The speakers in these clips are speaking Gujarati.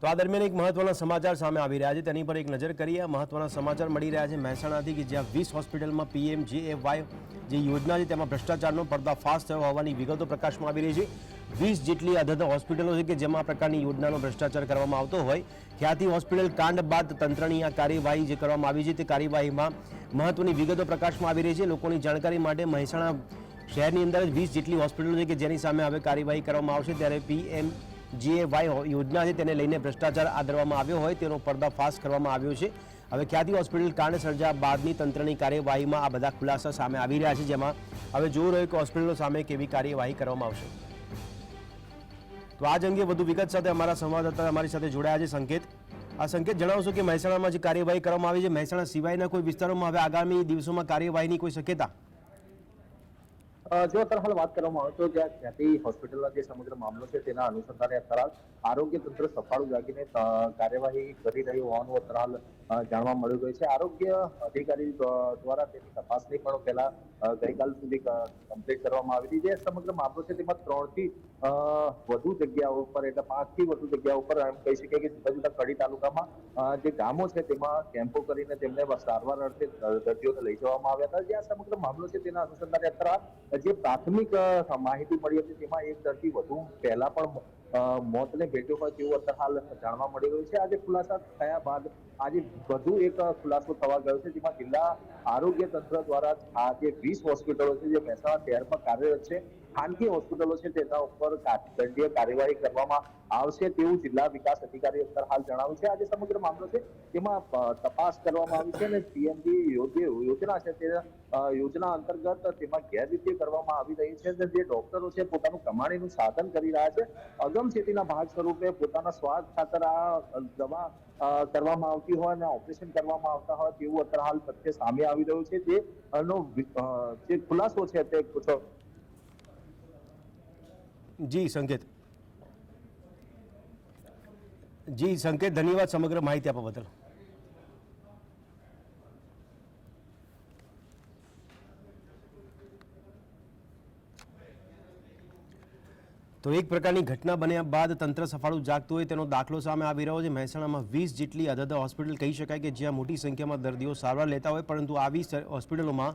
તો આ દરમિયાન એક મહત્વના સમાચાર સામે આવી રહ્યા છે, તેની પર એક નજર કરીએ। મહત્વના સમાચાર મળી રહ્યા છે મહેસાણાથી કે જ્યાં 20 હોસ્પિટલમાં PMJAY જે યોજના છે તેમાં ભ્રષ્ટાચારનો પર્દાફાશ થયો હોવાની વિગતો પ્રકાશમાં આવી રહી છે। 20 જેટલી અધધ હોસ્પિટલો છે કે જેમાં આ પ્રકારની યોજનાનો ભ્રષ્ટાચાર કરવામાં આવતો હોય। ખ્યાતિ હોસ્પિટલ કાંડ બાદ તંત્રની આ કાર્યવાહી જે કરવામાં આવી છે તે કાર્યવાહીમાં મહત્વની વિગતો પ્રકાશમાં આવી રહી છે। લોકોની જાણકારી માટે મહેસાણા શહેરની અંદર જ 20 જેટલી હોસ્પિટલો છે કે જેની સામે હવે કાર્યવાહી કરવામાં આવશે, ત્યારે PMJAY યોજના છે તેને લઈને ભ્રષ્ટાચાર આદરવામાં આવ્યો હોય તેનો પર્દાફાશ કરવામાં આવ્યો છે। હવે ખ્યાતિ હોસ્પિટલ કાંડ સર્જા બાદની તંત્રની કાર્યવાહીમાં આ બધા ખુલાસા સામે આવી રહ્યા છે, જેમાં હવે જોવું રહ્યું કે હોસ્પિટલો સામે કેવી કાર્યવાહી કરવામાં આવશે। તો આજ અંગે વધુ વિગત સાથે અમારા સંવાદદાતા અમારી સાથે જોડાયા છે સંકેત। આ સંકેત જણાવશો કે મહેસાણામાં જે કાર્યવાહી કરવામાં આવી છે, મહેસાણા સિવાયના કોઈ વિસ્તારોમાં હવે આગામી દિવસોમાં કાર્યવાહીની કોઈ શક્યતા? જો અત્યારે હાલ વાત કરવામાં આવે તો જ્યાં ખ્યાતિ હોસ્પિટલના જે સમગ્ર મામલો છે તેના અનુસંધાને અત્યારે આરોગ્ય તંત્ર સફાળું જાગીને કાર્યવાહી કરી રહ્યું હોવાનું અત્યારે હાલ જાણવા મળ્યું ગયું છે। આરોગ્ય અધિકારી દ્વારા તેની તપાસની પણ પહેલા ગઈકાલ સુધી કમ્પ્લીટ કરવામાં આવી હતી। જે સમગ્ર મામલો છે તેમાં 3 થી વધુ જગ્યાઓ ઉપર એટલે 5 થી વધુ જગ્યાઓ ઉપર એમ કહી શકીએ કે જુદા જુદા કડી તાલુકામાં જે ગામો છે તેમાં કેમ્પો કરીને તેમને સારવાર અર્થે દર્દીઓને લઈ જવામાં આવ્યા હતા। જે આ સમગ્ર મામલો છે તેના અનુસંધાને અત્યારે જે પ્રાથમિક માહિતી મળી હતી તેમાં એક દર્દી વધુ પહેલા પણ મોતને ભેટ્યો હોય તેવું અત્યારે હાલ જાણવા મળી રહ્યું છે। આજે ખુલાસા થયા બાદ આજે વધુ એક ખુલાસો થવા ગયો છે, જેમાં જિલ્લા આરોગ્ય તંત્ર દ્વારા આ જે 20 હોસ્પિટલો છે જે મહેસાણા શહેરમાં કાર્યરત છે, ખાનગી હોસ્પિટલો છે તેના ઉપર દંડીય કાર્યવાહી કરવામાં આવશે તેવું જિલ્લા વિકાસ અધિકારી અત્યારે હાલ જણાવ્યું છે। આજે સમગ્ર મામલો છે તેમાં તપાસ કરવામાં આવી છે અને PMJ યોજના છે તે યોજના અંતર્ગત તેમાં ગેરરીતિ કરવામાં આવી રહી છે। જે ડોક્ટરો છે પોતાનું કમાણીનું સાધન કરી રહ્યા છે, અગમચેતીના ભાગ સ્વરૂપે પોતાના સ્વાર્થ ખાતર આ દવા કરવામાં આવતી હોય અને ઓપરેશન કરવામાં આવતા હોય તેવું અત્યારે હાલ તથ્ય સામે આવી રહ્યું છે। જે ખુલાસો છે તે જી સંકેત ધન્યવાદ સમગ્ર માહિતી આપવા બદલ। તો એક પ્રકારની ઘટના બન્યા બાદ તંત્ર સફાળું જાગતું હોય તેનો દાખલો સામે આવી રહ્યો છે। મહેસાણામાં 20 જેટલી અધધ હોસ્પિટલ કહી શકાય કે જ્યાં મોટી સંખ્યામાં દર્દીઓ સારવાર લેતા હોય, પરંતુ આવી હોસ્પિટલોમાં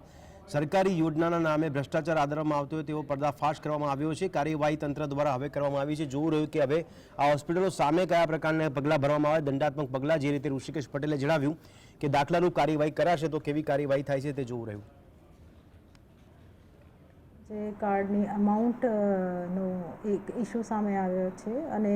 સરકારી યોજનાના નામે ભ્રષ્ટાચાર આદરવામાં આવતો હોય તેવો પર્દાફાશ કરવામાં આવ્યો છે। કાર્યવાહી તંત્ર દ્વારા હવે કરવામાં આવી છે। જોવું રહ્યું કે હવે આ હોસ્પિટલો સામે કયા પ્રકારના પગલાં ભરવામાં આવે, દંડાત્મક પગલાં, જે રીતે ઋષિકેશ પટેલે જણાવ્યું કે દાખલારૂપ કાર્યવાહી કરાશે તો કેવી કાર્યવાહી થાય છે તે જોવું રહ્યું। જે કાર્ડની અમાઉન્ટનો એક ઇસ્યુ સામે આવ્યો છે અને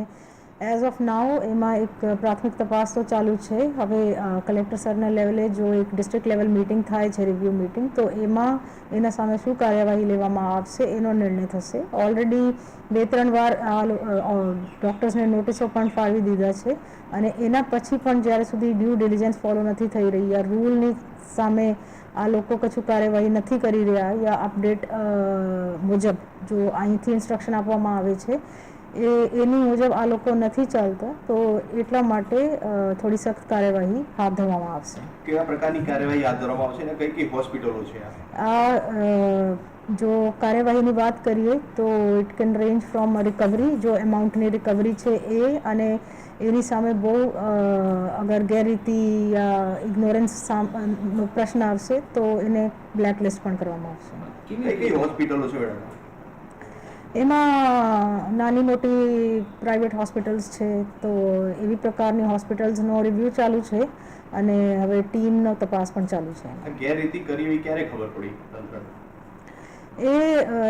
એઝ ઓફ નાઉ એમાં એક પ્રાથમિક તપાસ તો ચાલુ છે। હવે કલેક્ટર સરના લેવલે જો એક ડિસ્ટ્રિક્ટ લેવલ મીટિંગ થાય છે, રિવ્યૂ મીટિંગ, તો એમાં એના સામે શું કાર્યવાહી લેવામાં આવશે એનો નિર્ણય થશે। ઓલરેડી 2-3 વાર ડૉક્ટર્સને નોટિસો પણ ફાળવી દીધા છે અને એના પછી પણ જ્યાર સુધી ડ્યુ ડિલિજન્સ ફોલો નથી થઈ રહી યા રૂલની સામે આ લોકો કશું કાર્યવાહી નથી કરી રહ્યા યા અપડેટ મુજબ જો અહીંથી ઇન્સ્ટ્રક્શન આપવામાં આવે છે એની મુજબ આ લોકો નથી ચાલતા, તો એટલા માટે થોડી સખ્ત કાર્યવાહી હાથ ધરવામાં આવશે। કેવા પ્રકારની કાર્યવાહી હાથ ધરવામાં આવશે અને કઈ કઈ હોસ્પિટલો છે આ જો કાર્યવાહીની વાત કરીએ તો it can range from recovery, જો એમાઉન્ટની રિકવરી છે એ, અને એની સામે બહુ અગર ગેરરીતિ યા ઇગ્નોરન્સનો પ્રશ્ન આવશે તો એને બ્લેકલિસ્ટ પણ કરવામાં આવશે। કઈ કઈ હોસ્પિટલો છે મેડમ? એમાં નાની મોટી પ્રાઇવેટ હોસ્પિટલ્સ છે, તો એવી પ્રકારની હોસ્પિટલ્સનો રિવ્યૂ ચાલુ છે અને હવે ટીમનો તપાસ પણ ચાલુ છે। ગેરરીતિ કરી હોય ક્યારે ખબર પડી તંત્રને? એ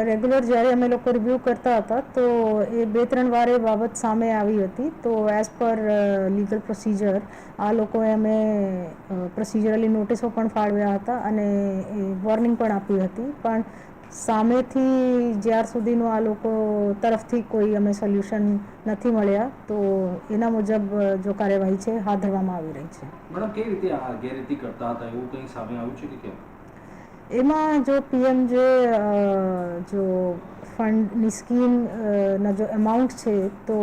રેગ્યુલર જ્યારે અમે લોકો રિવ્યૂ કરતા હતા તો એ 2-3 વાર એ બાબત સામે આવી હતી, તો એઝ પર લીગલ પ્રોસિજર આ લોકોએ અમે પ્રોસિજરલી નોટિસો પણ ફાળવ્યા હતા અને એ વોર્નિંગ પણ આપી હતી, પણ સામેથી જ્યાર સુધીનું આ લોકો તરફથી કોઈ અમે સોલ્યુશન નથી મળ્યા, તો એના મુજબ જો કાર્યવાહી છે હાથ ધરવામાં આવી રહી છે। મેડમ, કેવી રીતે આ ગેરરીતિ કરતા હતા એવું કંઈ સામે આવ્યું છે કે કેમ? એમાં જો PMJ જો ફંડની સ્કીમના જો એમાઉન્ટ છે તો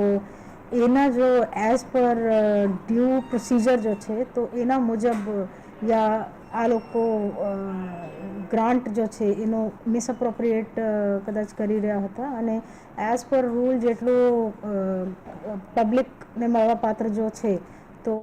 એના જો એઝ પર ડ્યુ પ્રોસિજર જો છે તો એના મુજબ યા આ લોકો ગ્રાન્ટ જો છે એનો મિસઅપ્રોપ્રિએટ કદાચ કરી રહ્યા હતા અને એઝ પર રૂલ જેટલું પબ્લિકને મળવાપાત્ર જો છે તો